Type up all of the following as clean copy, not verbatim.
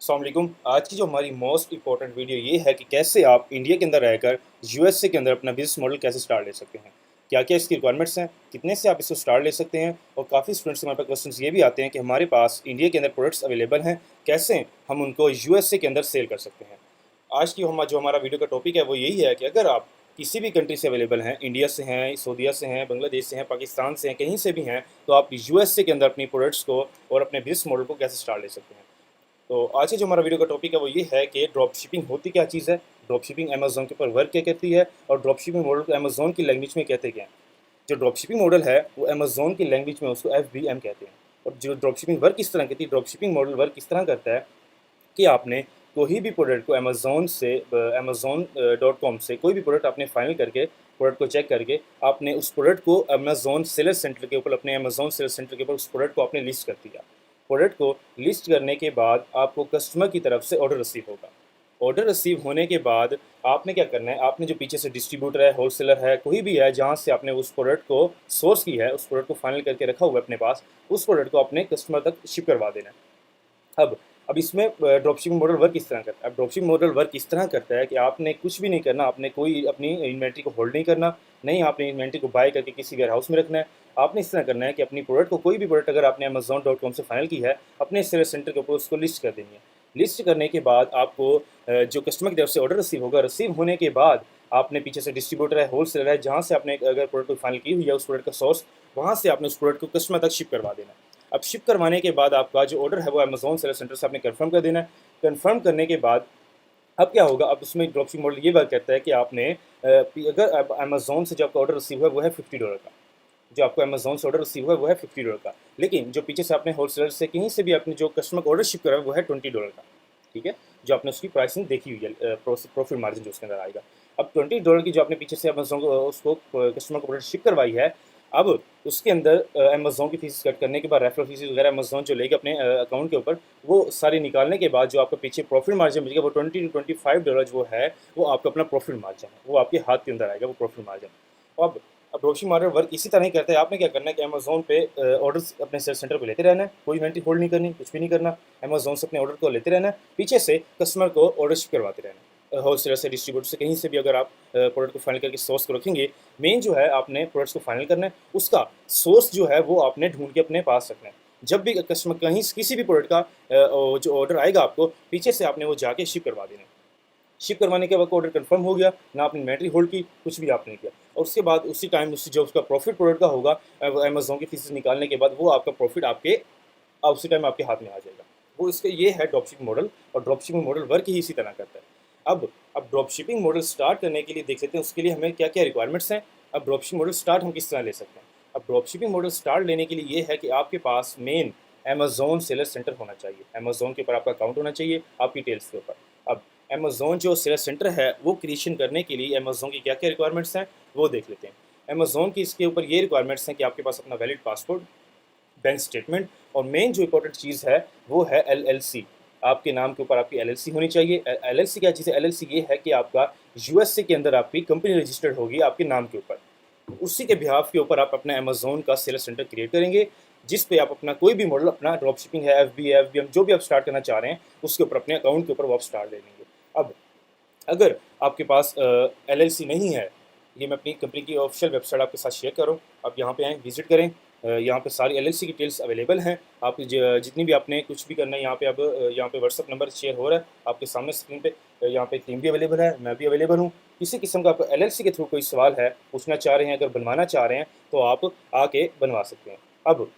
अस्सलाम वालेकुम। आज की जो हमारी मोस्ट इंपॉर्टेंट वीडियो ये है कि कैसे आप इंडिया के अंदर रहकर यूएसए के अंदर अपना बिजनेस मॉडल कैसे स्टार्ट ले सकते हैं, क्या क्या इसकी रिक्वायरमेंट्स हैं, कितने से आप इसको स्टार्ट ले सकते हैं। और काफ़ी स्टूडेंट्स हमारे पास क्वेश्चन ये भी आते हैं कि हमारे पास इंडिया के अंदर प्रोडक्ट्स अवेलेबल हैं, कैसे हम उनको यूएसए के अंदर सेल कर सकते हैं। आज की जो हमारा वीडियो का टॉपिक है वो यही है कि अगर आप किसी भी कंट्री से अवेलेबल हैं, इंडिया से हैं, सऊदीया से हैं, बांग्लादेश से हैं, पाकिस्तान से हैं, कहीं से भी हैं, तो आप यूएसए के अंदर अपनी प्रोडक्ट्स को और अपने बिजनेस मॉडल को कैसे स्टार्ट ले सकते हैं। तो आज की जो हमारा वीडियो का टॉपिक है वो ये है कि ड्रॉप शिपिंग होती क्या चीज़ है, ड्रॉप शिपिंग अमेजोन के ऊपर वर्क क्या करती है, और ड्रॉप शिपिंग मॉडल को अमेजोन की लैंग्वेज में कहते क्या हैं। जो ड्रॉप शिपिंग मॉडल है वो अमेजोन की लैंग्वेज में उसको FBM कहते हैं। और जो ड्रॉप शिपिंग वर्क किस तरह करती है, ड्रॉप शिपिंग मॉडल वर्क किस तरह करता है कि आपने कोई भी प्रोडक्ट को अमेजोन.com से कोई भी प्रोडक्ट आपने फाइनल करके प्रोडक्ट को चेक करके आपने उस प्रोडक्ट को अमेजोन सेलर सेंटर के ऊपर, अपने अमेजोन सेलर सेंटर के ऊपर उस प्रोडक्ट को आपने लिस्ट कर दिया। प्रोडक्ट को लिस्ट करने के बाद आपको कस्टमर की तरफ से ऑर्डर रिसीव होगा। ऑर्डर रिसीव होने के बाद आपने क्या करना है, आपने जो पीछे से डिस्ट्रीब्यूटर है, होलसेलर है, कोई भी है जहाँ से आपने उस प्रोडक्ट को सोर्स की है, उस प्रोडक्ट को फाइनल करके रखा हुआ है अपने पास, उस प्रोडक्ट को अपने कस्टमर तक शिप करवा देना है। अब इसमें ड्रॉपशिपिंग मॉडल वर्क किस तरह करता है। अब ड्रॉपशिपिंग मॉडल वर्क इस तरह करता है कि आपने कुछ भी नहीं करना, आपने कोई अपनी इन्वेंट्री को होल्ड नहीं करना, नहीं आपने इन्वेंट्री को बाय करके किसी वेयर हाउस में रखना है। आपने इस तरह करना है कि अपनी प्रोडक्ट को, कोई भी प्रोडक्ट अगर आपने Amazon.com से फाइनल की है, अपने सेलर सेंटर के ऊपर उसको लिस्ट कर देनी है। लिस्ट करने के बाद आपको जो कस्टमर की तरफ से ऑर्डर रिसीव होगा, रिसीव होने के बाद आपने पीछे से डिस्ट्रीब्यूटर है, होलसेलर है, जहाँ से आपने अगर प्रोडक्ट को फाइनल की हुई है उस प्रोडक्ट का सोर्स, वहाँ से आपने उस प्रोडक्ट को कस्टमर तक शिप करवा देना है। अब शिप करवाने के बाद आपका जो ऑर्डर है वो अमेजोन सेलर सेंटर से आपने कंफर्म कर देना है। कंफर्म करने के बाद अब क्या होगा, अब उसमें ड्रॉपशिपिंग मॉडल ये बात कहता है कि आपने अगर अमेजोन से जो आपका ऑर्डर रिसीव हुआ है वो है $50 का। जो आपको अमेजोन से ऑर्डर रिसीव हुआ है वो है $50 का, लेकिन जो पीछे से आपने होलसेलर से कहीं से भी आपने जो कस्टमर को ऑर्डर शिप करा है वो है $20 का। ठीक है, जो आपने उसकी प्राइसिंग देखी हुई है, प्रॉफिट मार्जिन जो उसके अंदर आएगा। अब $20 की जो आपने पीछे से अमेजोन को उसको कस्टमर को ऑर्डर शिप करवाई है, अब उसके अंदर अमेजोन की फीस कट करने के बाद रेफरल फीस वगैरह अमेजोन जो लेगा अपने अकाउंट के ऊपर, वो सारी निकालने के बाद जो आपका पीछे प्रॉफिट मार्जिन बचेगा वो $20 to $25 वो है, वो आपका अपना प्रॉफिट मार्जिन है, वो आपके हाथ के अंदर आएगा वो प्रॉफिट मार्जिन। अब ड्रॉपशिपिंग मॉडल वर्क इसी तरह ही करता है। आपने क्या करना है कि अमेजोन पे ऑर्डर्स अपने सेल सेंटर पे लेते रहना है, कोई इन्वेंट्री होल्ड नहीं करनी, कुछ भी नहीं करना। अमेजोन से अपने ऑर्डर को लेते रहना है, पीछे से कस्टमर को ऑर्डर शिप करवाते रहना है। होलसेलर से, डिस्ट्रीब्यूटर से, कहीं से भी अगर आप प्रोडक्ट को फाइनल करके सोर्स को रखेंगे, मेन जो है आपने प्रोडक्ट्स को फाइनल करना है, उसका सोर्स जो है वो आपने ढूंढ के अपने पास रखना है। जब भी कस्टमर कहीं किसी भी प्रोडक्ट का जो ऑर्डर आएगा आपको, पीछे से आपने वो जाके शिप करवा देना है। शिप करवाने के बाद ऑर्डर कंफर्म हो गया, ना आपने इन्वेंट्री होल्ड की, कुछ भी आपने किया, और उसके बाद उसी टाइम उससे जो उसका प्रॉफिट प्रोडक्ट का होगा अमेजोन की फीस निकालने के बाद वो आपका प्रॉफिट आपके उसी टाइम आपके हाथ में आ जाएगा। वो इसका ये है ड्रॉप शिपिंग मॉडल, और ड्रॉप शिपिंग मॉडल वर्क ही इसी तरह करता है। अब ड्रॉप शिपिंग मॉडल स्टार्ट करने के लिए देख लेते हैं उसके लिए हमें क्या क्या रिक्वायरमेंट्स हैं। अब ड्रॉप शिपिंग मॉडल स्टार्ट हम किस तरह ले सकते हैं। अब ड्रॉप शिपिंग मॉडल स्टार्ट लेने के लिए ये है कि आपके पास मेन अमेजोन सेलर सेंटर होना चाहिए, अमेजोन के ऊपर आपका अकाउंट होना चाहिए आपकी डिटेल्स के ऊपर। अब अमेजोन जो सेलर सेंटर है वो क्रिएशन करने के लिए अमेजोन की क्या क्या रिक्वायरमेंट्स हैं वो देख लेते हैं। अमेजोन की इसके ऊपर ये रिक्वायरमेंट्स हैं कि आपके पास अपना वैलिड पासपोर्ट, बैंक स्टेटमेंट, और मेन जो इंपॉर्टेंट चीज़ है वो है LLC। आपके नाम के ऊपर आपकी LLC होनी चाहिए। LLC क्या चीज़ है? LLC ये है कि आपका यूएसए के अंदर आपकी कंपनी रजिस्टर्ड होगी आपके नाम के ऊपर। उसी के बिहाफ के ऊपर आप अपना अमेजोन का सेलर सेंटर क्रिएट करेंगे, जिस पे आप अपना कोई भी मॉडल, अपना ड्रॉप शिपिंग है, FBM जो भी आप स्टार्ट करना चाह रहे हैं उसके ऊपर अपने अकाउंट के ऊपर वो आप स्टार्ट ले लेंगे। अब अगर आपके पास LLC नहीं है, ये मैं अपनी कंपनी की ऑफिशियल वेबसाइट आपके साथ शेयर करूँ, आप यहाँ पे आएँ, विजिट करें। यहाँ पे सारी LLC की डिटेल्स अवेलेबल हैं। आप जितनी भी आपने कुछ भी करना है यहाँ पे, अब यहाँ पे व्हाट्सअप नंबर शेयर हो रहा है आपके सामने स्क्रीन पे। यहाँ पे टीम भी अवेलेबल है, मैं भी अवेलेबल हूँ। किसी किस्म का आपको LLC के थ्रू कोई सवाल है, पूछना चाह रहे हैं, अगर बनवाना चाह रहे हैं तो आप आके बनवा सकते हैं। अब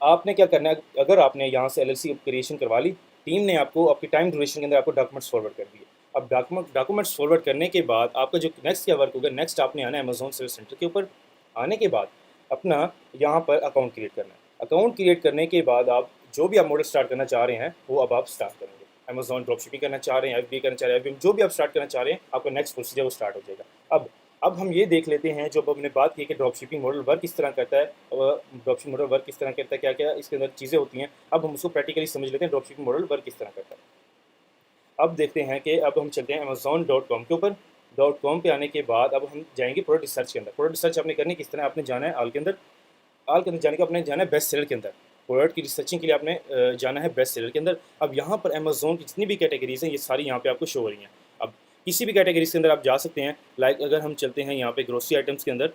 आपने क्या करना है, अगर आपने यहाँ से LLC क्रिएशन करवा ली, टीम ने आपको आपकी टाइम ड्यूरेशन के अंदर आपको डॉक्यूमेंट्स फॉरवर्ड कर दिए। अब डॉक्यूमेंट्स फॉरवर्ड करने के बाद आपका जो नेक्स्ट क्या वर्क होगा, नेक्स्ट आपने आना है अमेजोन सेलर सेंटर के ऊपर। आने के बाद अपना यहाँ पर अकाउंट क्रिएट करना है। अकाउंट क्रिएट करने के बाद आप जो भी आप मॉडल स्टार्ट करना चाह रहे हैं वो अब आप स्टार्ट करेंगे। अमेजोन ड्रॉप शिपिंग करना चाह रहे हैं, FBA करना चाह रहे हैं, FBM जो भी आप स्टार्ट करना चाह रहे हैं, आपका नेक्स्ट प्रोसीजर वो स्टार्ट हो जाएगा। अब हम ये देख लेते हैं, जो हमने बात की कि ड्रॉप शिपिंग मॉडल वर्क किस तरह करता है, ड्रॉप शिपिंग मॉडल वर्क किस तरह करता है, क्या क्या इसके अंदर चीज़ें होती हैं। अब हम उसको प्रैक्टिकली समझ लेते हैं ड्रॉप शिपिंग मॉडल वर्क किस तरह करता है। अब देखते हैं कि अब हम चलते हैं Amazon.com के ऊपर। .com पे आने के बाद अब हम जाएंगे प्रोडक्ट रिसर्च के अंदर। प्रोडक्ट रिसर्च आपने करनी किस तरह, आपने जाना है आल के अंदर, आल के अंदर जाने का आपने जाना है बेस्ट सेलर के अंदर। प्रोडक्ट की रिसर्चिंग के लिए आपने जाना है बेस्ट सेलर के अंदर। अब यहाँ पर अमेज़ोन की जितनी भी कैटेगरीज़ हैं ये सारी यहाँ पे आपको शो हो रही हैं। अब किसी भी कैटेगरीज़ के अंदर आप जा सकते हैं। लाइक अगर हम चलते हैं यहाँ पे ग्रोसरी आइटम्स के अंदर,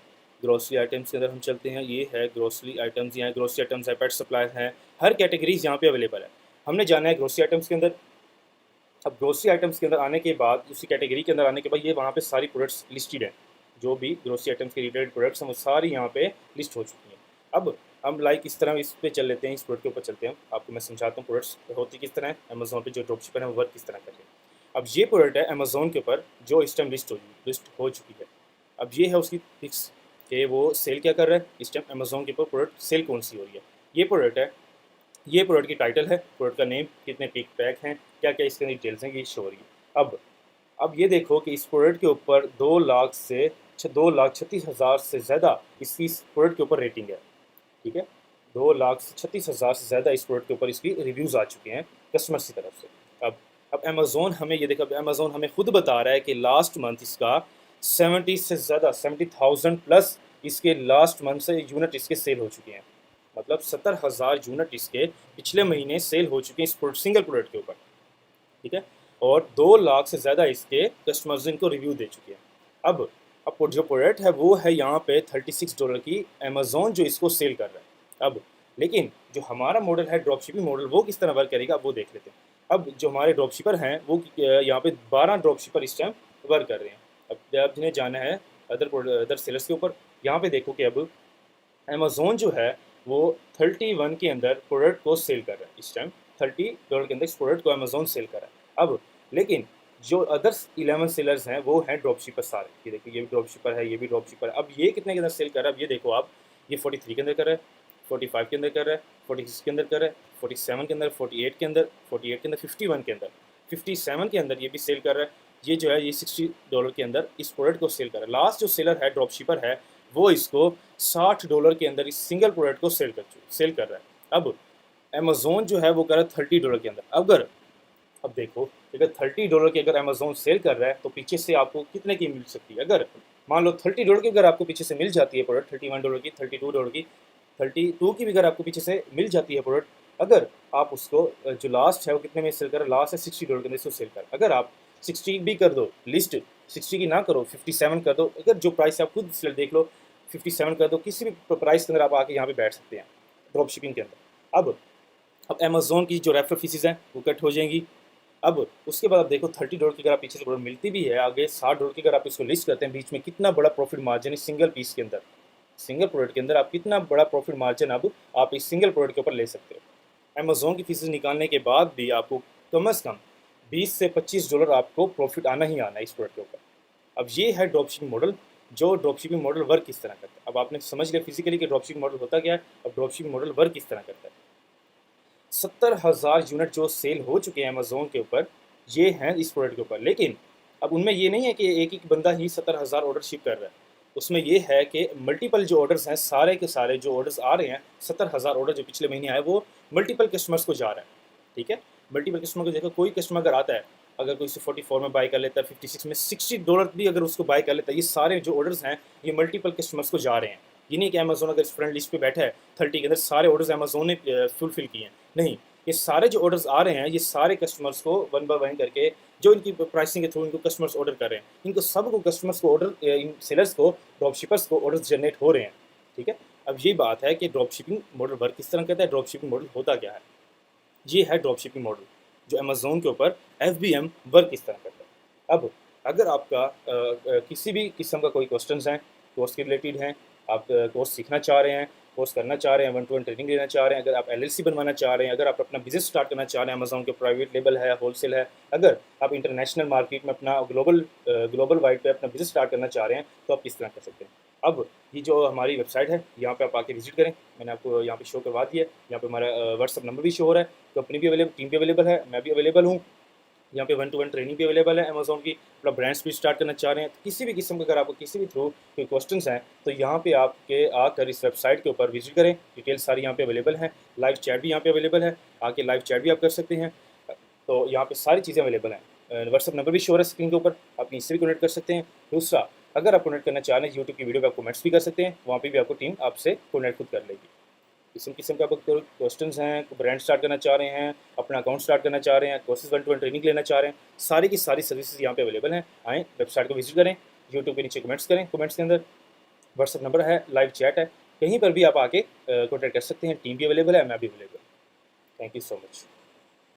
ग्रोसरी आइटम्स के अंदर हम चलते हैं, ये है ग्रोसरी आइटम्स, यहाँ ग्रोसरी आइटम्स है, पेट सप्लाई है, हर कैटेगरीज़ यहाँ पे अवेलेबल है। हमने जाना है ग्रोसरी आइटम्स के अंदर। अब ग्रोसरी आइटम्स के अंदर आने के बाद, उसी कैटेगरी के अंदर आने के बाद, ये वहाँ पे सारी प्रोडक्ट्स लिस्टेड हैं। जो भी ग्रोसरी आइटम्स के रिलेटेड प्रोडक्ट्स हैं वो सारी यहाँ पे लिस्ट हो चुकी हैं। अब हम लाइक इस तरह इस पे चल लेते हैं, इस प्रोडक्ट के ऊपर चलते हैं। आपको मैं समझाता हूँ प्रोडक्ट्स होती किस तरह है, अमेजोन पे जो ड्रॉपशिपर है वो वर्क किस तरह कर रहे हैं। अब ये प्रोडक्ट है अमेजोन के ऊपर जो इस टाइम लिस्ट हो चुकी है। अब ये है उसकी फिक्स कि वो सेल क्या कर रहा है इस टाइम अमेजोन के ऊपर, प्रोडक्ट सेल कौन सी हो रही है। ये प्रोडक्ट है, ये प्रोडक्ट की टाइटल है, प्रोडक्ट का नेम, कितने पिक पैक हैं, क्या क्या इसके अंदर डिटेल्स हैं, ये शो हो रही है। अब ये देखो कि इस प्रोडक्ट के ऊपर 2,36,000 से ज़्यादा इसकी इस प्रोडक्ट के ऊपर रेटिंग है। ठीक है, 2,36,000 से ज़्यादा इस प्रोडक्ट के ऊपर इसकी रिव्यूज़ आ चुके हैं कस्टमर्स की तरफ से। अब अमेज़ोन हमें ये देखो, अमेज़ोन हमें खुद बता रहा है कि लास्ट मंथ इसका 70 से ज़्यादा 70,000 प्लस इसके लास्ट मंथ से यूनिट इसके सेल हो चुके हैं। मतलब 70,000 यूनिट इसके पिछले महीने सेल हो चुके हैं इस सिंगल प्रोडक्ट के ऊपर। ठीक है, और 2 लाख से ज़्यादा इसके कस्टमर्स इनको रिव्यू दे चुके हैं। अब जो प्रोडक्ट है वो है यहाँ पे $36 की, अमेज़ोन जो इसको सेल कर रहा है। अब लेकिन जो हमारा मॉडल है ड्रॉपशिपिंग मॉडल, वो किस तरह वर्क करेगा वो देख लेते हैं। अब जो हमारे ड्रॉपशिपर हैं वो यहाँ पे 12 ड्रॉपशिपर इस टाइम वर्क कर रहे हैं। अब जिन्हें जाना है अदर सेलर्स के ऊपर, यहाँ पे देखो कि अब अमेज़ोन जो है वो 31 के अंदर प्रोडक्ट को सेल कर रहा है इस टाइम। $30 के अंदर इस प्रोडक्ट को अमेज़ोन सेल कर रहा है। अब लेकिन जो अदर्स 11 सेलर्स हैं वो हैं ड्रॉपशिपर सारे। ये देखो, ये भी ड्रॉपशिपर है, ये भी ड्रॉपशिपर है। अब ये कितने के अंदर सेल कर रहा है, अब ये देखो आप, ये 43 के अंदर कर रहा है, 45 के अंदर कर रहा है, 46 के अंदर कर रहा है, 47 के अंदर, 48 के अंदर, 48 के अंदर, 51 के अंदर, 57 के अंदर ये भी सेल कर रहा है। ये जो है ये $60 के अंदर इस प्रोडक्ट को सेल कर रहा है। लास्ट जो सेलर है ड्रॉपशिपर है वो इसको $60 के अंदर इस सिंगल प्रोडक्ट को सेल कर रहा है। अब अमेज़ोन जो है वो कर रहा है $30 के अंदर। अब देखो, अगर $30 की अगर अमेज़ोन सेल कर रहा है तो पीछे से आपको कितने की मिल सकती है। अगर मान लो $30 की अगर आपको पीछे से मिल जाती है प्रोडक्ट, $31 की, $32 की, 32 की भी अगर आपको पीछे से मिल जाती है प्रोडक्ट, अगर आप उसको जो लास्ट है वो कितने में सेल कर, लास्ट है $60 के अंदर इसको सेल कर, अगर आप 60 भी कर दो, लिस्ट 60 की ना करो, 57 कर दो, अगर जो प्राइस आप खुद देख लो 57 कर दो, किसी भी प्राइस के अंदर आप आके यहाँ पे बैठ सकते हैं ड्रॉप शिपिंग के अंदर। अब अमेज़ोन की जो रेफर फीसेज हैं वो कट हो जाएंगी। अब उसके बाद आप देखो $30 की अगर आप पीछे से प्रोडक्ट मिलती भी है, आगे $60 की अगर आप इसको लिस्ट करते हैं, बीच में कितना बड़ा प्रॉफिट मार्जिन है सिंगल पीस के अंदर, सिंगल प्रोडक्ट के अंदर आप कितना बड़ा प्रॉफिट मार्जिन अब आप इस सिंगल प्रोडक्ट के ऊपर ले सकते हो। अमेज़ोन की फीसेज निकालने के बाद भी आपको कम से कम $20 से $25 आपको प्रॉफिट आना ही आना है इस प्रोडक्ट के ऊपर। अब ये है ड्रॉपशिपिंग मॉडल, जो ड्रॉपशिपिंग मॉडल वर्क किस तरह करता है। अब आपने समझ लिया फिजिकली कि ड्रॉपशिपिंग मॉडल होता क्या है। अब ड्रॉपशिपिंग मॉडल वर्क किस तरह करता है। 70,000 यूनिट जो सेल हो चुके हैं अमेज़ोन के ऊपर, ये हैं इस प्रोडक्ट के ऊपर। लेकिन अब उनमें ये नहीं है कि एक एक बंदा ही 70,000 ऑर्डर शिप कर रहा है। उसमें ये है कि मल्टीपल जो ऑर्डर्स हैं, सारे के सारे जो ऑर्डर्स आ रहे हैं, 70,000 ऑर्डर जो पिछले महीने आए वो मल्टीपल कस्टमर्स को जा रहा है। ठीक है, मल्टीपल कस्टमर को देखो, कोई कस्टमर अगर आता है, अगर कोई 44 में बाय कर लेता है, 56 में, $60 भी अगर उसको बाय कर लेता है, ये सारे जो ऑर्डर्स हैं ये मल्टीपल कस्टमर्स को जा रहे हैं। ये नहीं कि अमेज़ोन अगर फ्रंट लिस्ट पे बैठा है 30 के अंदर सारे ऑर्डर्स अमेज़ोन ने फुलफिल किए हैं, नहीं, ये सारे जो ऑर्डर्स आ रहे हैं ये सारे कस्टमर्स को वन बाय वन करके, जो इनकी प्राइसिंग के थ्रू इनको कस्टमर्स ऑर्डर कर रहे हैं, इनको सबको कस्टमर्स को ऑर्डर, इन सेलर्स को, ड्रॉप शिपर्स को ऑर्डर जनरेट हो रहे हैं। ठीक है, अब ये बात है कि ड्रॉप शिपिंग मॉडल वर्क किस तरह करता है, ड्रॉप शिपिंग मॉडल होता क्या है। ये है ड्रॉप शिपिंग मॉडल जो अमेज़ोन के ऊपर FBM वर्क किस तरह करता है। अब अगर आपका किसी भी किस्म का कोई क्वेश्चन हैं, कोर्स के रिलेटेड हैं, आप कोर्स सीखना चाह रहे हैं, कोर्स करना चाह रहे हैं, 1-to-1 ट्रेनिंग लेना चाह रहे हैं, अगर आप LLC बनवाना चाह रहे हैं, अगर आप अपना बिजनेस स्टार्ट करना चाह रहे हैं, अमेज़ोन के प्राइवेट लेबल है, होलसेल है, अगर आप इंटरनेशनल मार्केट में अपना ग्लोबल वाइड पे अपना बिजनेस स्टार्ट करना चाह रहे हैं, तो आप किस तरह कर सकते हैं। अब ये जो हमारी वेबसाइट है यहाँ पे आप आके विजिट करें, मैंने आपको यहाँ पे शो करवा दिया है। यहाँ पे हमारा व्हाट्सअप नंबर भी शो हो रहा है, कंपनी भी अवेलेबल, टीम भी अवेलेबल है, मैं भी अवेलेबल हूँ। यहाँ पे 1-to-1 ट्रेनिंग भी अवेलेबल है अमेज़ोन की। अपना ब्रांड्स भी स्टार्ट करना चाह रहे हैं, तो किसी भी किस्म का अगर आपको किसी भी थ्रू कोई क्वेश्चंस हैं तो यहाँ पे आपके आकर इस वेबसाइट के ऊपर विजिट करें, डिटेल सारी यहाँ पे अवेलेबल हैं। लाइव चैट भी यहाँ पे अवेलेबल है, आके लाइव चैट भी आप कर सकते हैं। तो यहाँ पे सारी चीज़ें अवेलेबल हैं। व्हाट्सअप नंबर भी शो है स्क्रीन के ऊपर, आप इससे भी कनेक्ट कर सकते हैं। दूसरा, अगर आप कनेक्ट करना चाह रहे हैं यूट्यूब की वीडियो पे आप कमेंट्स भी कर सकते हैं, वहाँ पे भी आपको टीम आपसे कनेक्ट खुद कर लेगी। किसी किस्म का कोई क्वेश्चंस हैं, ब्रांड स्टार्ट करना चाह रहे हैं, अपना अकाउंट स्टार्ट करना चाह रहे हैं, कोर्सेज 1-to-1 ट्रेनिंग लेना चाह रहे हैं, सारी की सारी सर्विसेज यहाँ पे अवेलेबल हैं। आएँ, वेबसाइट को विजिट करें, यूट्यूब के नीचे कमेंट्स करें, कमेंट्स के अंदर व्हाट्सअप नंबर है, लाइव चैट है, कहीं पर भी आप आके कॉन्टैक्ट कर सकते हैं। टीम भी अवेलेबल है, मैं भी अवेलेबल हूँ। Thank you so much.